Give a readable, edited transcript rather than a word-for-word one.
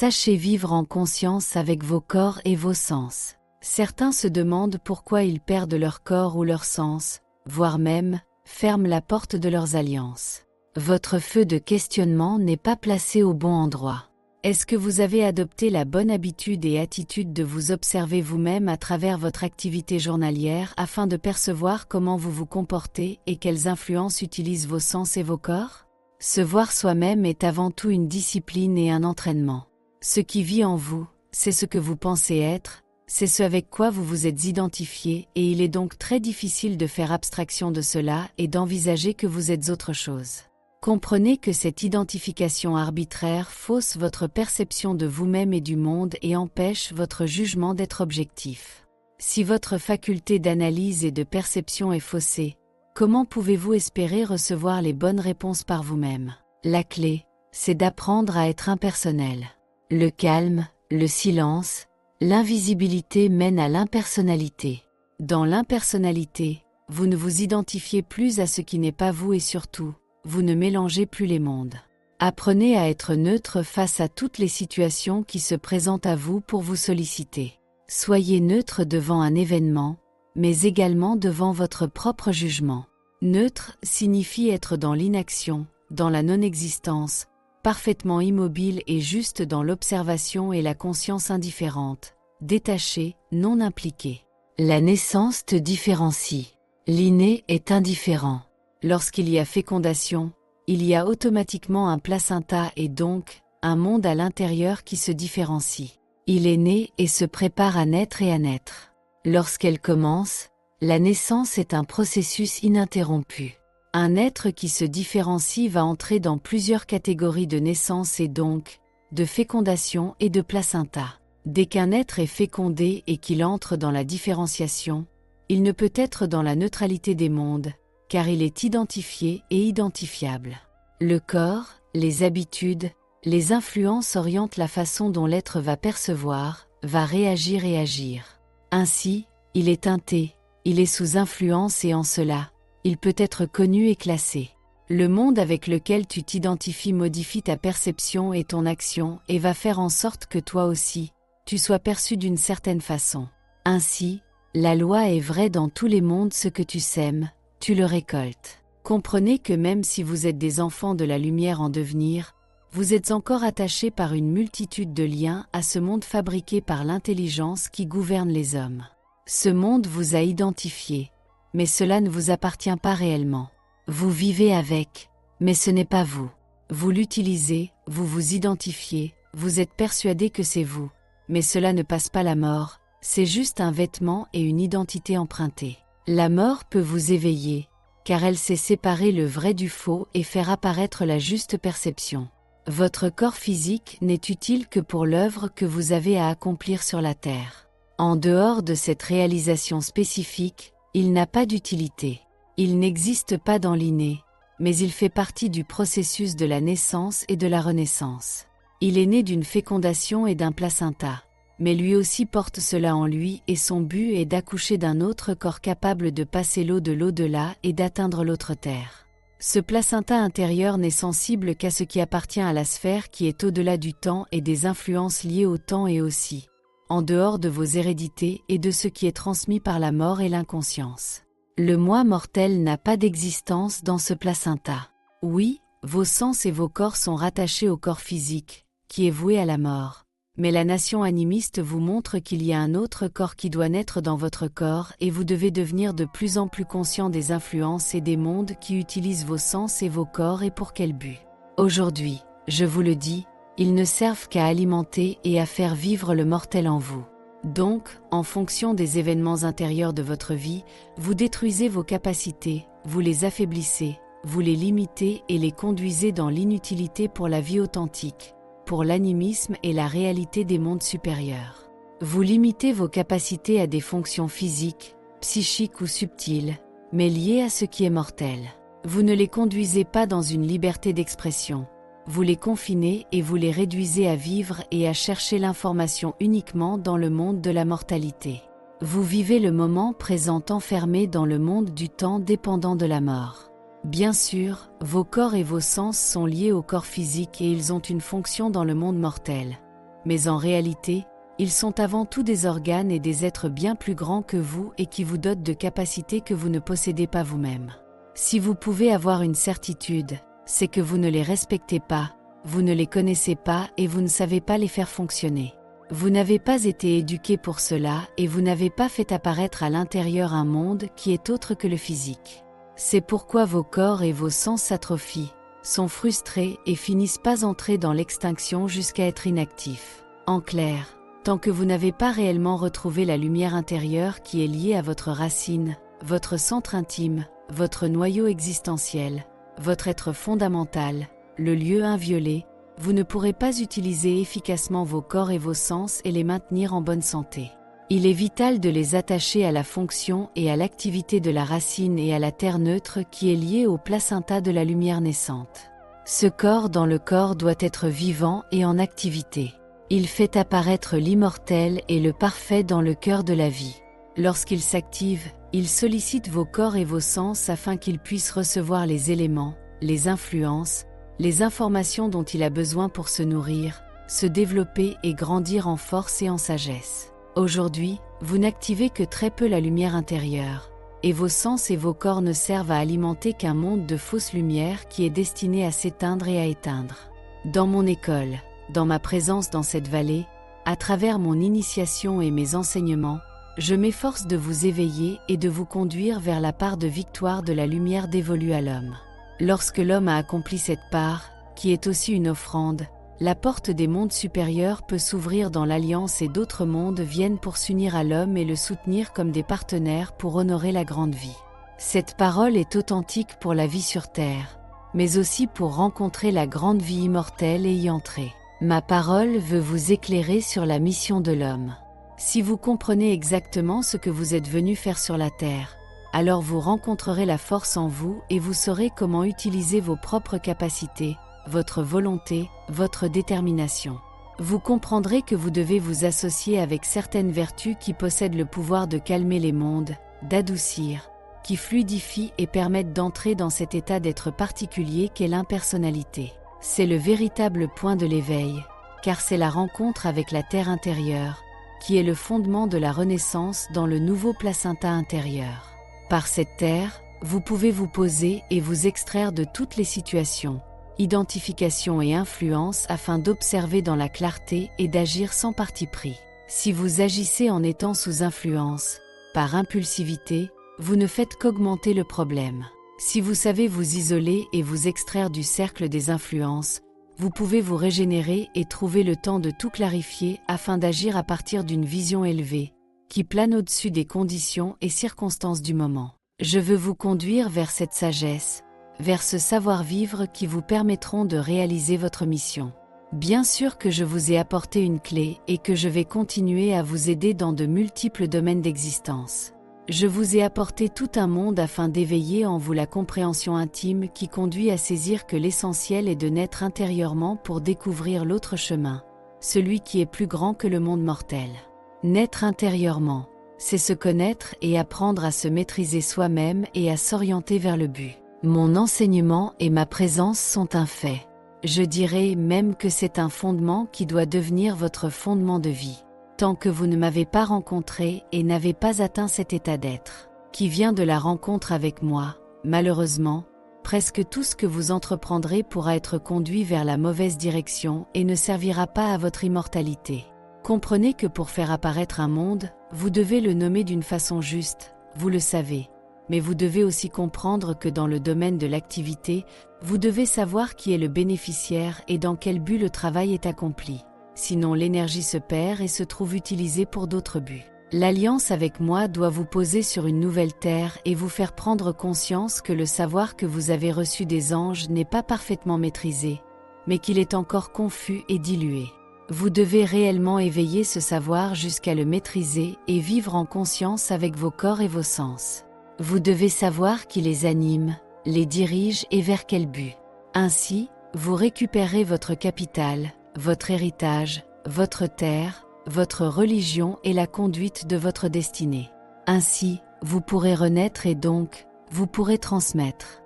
Sachez vivre en conscience avec vos corps et vos sens. Certains se demandent pourquoi ils perdent leur corps ou leur sens, voire même, ferment la porte de leurs alliances. Votre feu de questionnement n'est pas placé au bon endroit. Est-ce que vous avez adopté la bonne habitude et attitude de vous observer vous-même à travers votre activité journalière afin de percevoir comment vous vous comportez et quelles influences utilisent vos sens et vos corps? Se voir soi-même est avant tout une discipline et un entraînement. Ce qui vit en vous, c'est ce que vous pensez être, c'est ce avec quoi vous vous êtes identifié et il est donc très difficile de faire abstraction de cela et d'envisager que vous êtes autre chose. Comprenez que cette identification arbitraire fausse votre perception de vous-même et du monde et empêche votre jugement d'être objectif. Si votre faculté d'analyse et de perception est faussée, comment pouvez-vous espérer recevoir les bonnes réponses par vous-même? La clé, c'est d'apprendre à être impersonnel. Le calme, le silence, l'invisibilité mènent à l'impersonnalité. Dans l'impersonnalité, vous ne vous identifiez plus à ce qui n'est pas vous et surtout, vous ne mélangez plus les mondes. Apprenez à être neutre face à toutes les situations qui se présentent à vous pour vous solliciter. Soyez neutre devant un événement, mais également devant votre propre jugement. Neutre signifie être dans l'inaction, dans la non-existence, parfaitement immobile et juste dans l'observation et la conscience indifférente, détachée, non impliquée. La naissance te différencie. L'inné est indifférent. Lorsqu'il y a fécondation, il y a automatiquement un placenta et donc, un monde à l'intérieur qui se différencie. Il est né et se prépare à naître et à naître. Lorsqu'elle commence, la naissance est un processus ininterrompu. Un être qui se différencie va entrer dans plusieurs catégories de naissance et donc, de fécondation et de placenta. Dès qu'un être est fécondé et qu'il entre dans la différenciation, il ne peut être dans la neutralité des mondes, car il est identifié et identifiable. Le corps, les habitudes, les influences orientent la façon dont l'être va percevoir, va réagir et agir. Ainsi, il est teinté, il est sous influence et en cela, il peut être connu et classé. Le monde avec lequel tu t'identifies modifie ta perception et ton action et va faire en sorte que toi aussi, tu sois perçu d'une certaine façon. Ainsi, la loi est vraie dans tous les mondes, ce que tu sèmes, tu le récoltes. Comprenez que même si vous êtes des enfants de la lumière en devenir, vous êtes encore attachés par une multitude de liens à ce monde fabriqué par l'intelligence qui gouverne les hommes. Ce monde vous a identifié, mais cela ne vous appartient pas réellement. Vous vivez avec, mais ce n'est pas vous. Vous l'utilisez, vous vous identifiez, vous êtes persuadé que c'est vous, mais cela ne passe pas la mort, c'est juste un vêtement et une identité empruntée. La mort peut vous éveiller, car elle sait séparer le vrai du faux et faire apparaître la juste perception. Votre corps physique n'est utile que pour l'œuvre que vous avez à accomplir sur la terre. En dehors de cette réalisation spécifique, il n'a pas d'utilité. Il n'existe pas dans l'inné, mais il fait partie du processus de la naissance et de la renaissance. Il est né d'une fécondation et d'un placenta, mais lui aussi porte cela en lui et son but est d'accoucher d'un autre corps capable de passer l'eau de l'au-delà et d'atteindre l'autre terre. Ce placenta intérieur n'est sensible qu'à ce qui appartient à la sphère qui est au-delà du temps et des influences liées au temps et aussi, en dehors de vos hérédités et de ce qui est transmis par la mort et l'inconscience. Le moi mortel n'a pas d'existence dans ce placenta. Oui, vos sens et vos corps sont rattachés au corps physique, qui est voué à la mort. Mais la nation animiste vous montre qu'il y a un autre corps qui doit naître dans votre corps et vous devez devenir de plus en plus conscient des influences et des mondes qui utilisent vos sens et vos corps et pour quel but. Aujourd'hui, je vous le dis, ils ne servent qu'à alimenter et à faire vivre le mortel en vous. Donc, en fonction des événements intérieurs de votre vie, vous détruisez vos capacités, vous les affaiblissez, vous les limitez et les conduisez dans l'inutilité pour la vie authentique, pour l'animisme et la réalité des mondes supérieurs. Vous limitez vos capacités à des fonctions physiques, psychiques ou subtiles, mais liées à ce qui est mortel. Vous ne les conduisez pas dans une liberté d'expression. Vous les confinez et vous les réduisez à vivre et à chercher l'information uniquement dans le monde de la mortalité. Vous vivez le moment présent enfermé dans le monde du temps dépendant de la mort. Bien sûr, vos corps et vos sens sont liés au corps physique et ils ont une fonction dans le monde mortel. mais en réalité, ils sont avant tout des organes et des êtres bien plus grands que vous et qui vous dotent de capacités que vous ne possédez pas vous-même. Si vous pouvez avoir une certitude, c'est que vous ne les respectez pas, vous ne les connaissez pas et vous ne savez pas les faire fonctionner. Vous n'avez pas été éduqué pour cela et vous n'avez pas fait apparaître à l'intérieur un monde qui est autre que le physique. C'est pourquoi vos corps et vos sens s'atrophient, sont frustrés et finissent pas entrer dans l'extinction jusqu'à être inactifs. En clair, tant que vous n'avez pas réellement retrouvé la lumière intérieure qui est liée à votre racine, votre centre intime, votre noyau existentiel, votre être fondamental, le lieu inviolé, vous ne pourrez pas utiliser efficacement vos corps et vos sens et les maintenir en bonne santé. Il est vital de les attacher à la fonction et à l'activité de la racine et à la terre neutre qui est liée au placenta de la lumière naissante. Ce corps dans le corps doit être vivant et en activité. Il fait apparaître l'immortel et le parfait dans le cœur de la vie. Lorsqu'il s'active, il sollicite vos corps et vos sens afin qu'ils puissent recevoir les éléments, les influences, les informations dont il a besoin pour se nourrir, se développer et grandir en force et en sagesse. Aujourd'hui, vous n'activez que très peu la lumière intérieure, et vos sens et vos corps ne servent à alimenter qu'un monde de fausse lumière qui est destiné à s'éteindre et à éteindre. Dans mon école, dans ma présence dans cette vallée, à travers mon initiation et mes enseignements, je m'efforce de vous éveiller et de vous conduire vers la part de victoire de la lumière dévolue à l'homme. Lorsque l'homme a accompli cette part, qui est aussi une offrande, la porte des mondes supérieurs peut s'ouvrir dans l'alliance et d'autres mondes viennent pour s'unir à l'homme et le soutenir comme des partenaires pour honorer la grande vie. Cette parole est authentique pour la vie sur terre, mais aussi pour rencontrer la grande vie immortelle et y entrer. Ma parole veut vous éclairer sur la mission de l'homme. Si vous comprenez exactement ce que vous êtes venu faire sur la terre, alors vous rencontrerez la force en vous et vous saurez comment utiliser vos propres capacités, votre volonté, votre détermination. Vous comprendrez que vous devez vous associer avec certaines vertus qui possèdent le pouvoir de calmer les mondes, d'adoucir, qui fluidifient et permettent d'entrer dans cet état d'être particulier qu'est l'impersonnalité. C'est le véritable point de l'éveil, car c'est la rencontre avec la terre intérieure, qui est le fondement de la renaissance dans le nouveau placenta intérieur. Par cette terre, vous pouvez vous poser et vous extraire de toutes les situations, identification et influence afin d'observer dans la clarté et d'agir sans parti pris. Si vous agissez en étant sous influence, par impulsivité, vous ne faites qu'augmenter le problème. Si vous savez vous isoler et vous extraire du cercle des influences, vous pouvez vous régénérer et trouver le temps de tout clarifier afin d'agir à partir d'une vision élevée, qui plane au-dessus des conditions et circonstances du moment. Je veux vous conduire vers cette sagesse, vers ce savoir-vivre qui vous permettront de réaliser votre mission. Bien sûr que je vous ai apporté une clé et que je vais continuer à vous aider dans de multiples domaines d'existence. Je vous ai apporté tout un monde afin d'éveiller en vous la compréhension intime qui conduit à saisir que l'essentiel est de naître intérieurement pour découvrir l'autre chemin, celui qui est plus grand que le monde mortel. Naître intérieurement, c'est se connaître et apprendre à se maîtriser soi-même et à s'orienter vers le but. Mon enseignement et ma présence sont un fait. Je dirais même que c'est un fondement qui doit devenir votre fondement de vie. Tant que vous ne m'avez pas rencontré et n'avez pas atteint cet état d'être, qui vient de la rencontre avec moi, malheureusement, presque tout ce que vous entreprendrez pourra être conduit vers la mauvaise direction et ne servira pas à votre immortalité. Comprenez que pour faire apparaître un monde, vous devez le nommer d'une façon juste, vous le savez. Mais vous devez aussi comprendre que dans le domaine de l'activité, vous devez savoir qui est le bénéficiaire et dans quel but le travail est accompli. Sinon l'énergie se perd et se trouve utilisée pour d'autres buts. L'alliance avec moi doit vous poser sur une nouvelle terre et vous faire prendre conscience que le savoir que vous avez reçu des anges n'est pas parfaitement maîtrisé, mais qu'il est encore confus et dilué. Vous devez réellement éveiller ce savoir jusqu'à le maîtriser et vivre en conscience avec vos corps et vos sens. Vous devez savoir qui les anime, les dirige et vers quel but. Ainsi, vous récupérez votre capital, votre héritage, votre terre, votre religion et la conduite de votre destinée. Ainsi, vous pourrez renaître et donc, vous pourrez transmettre.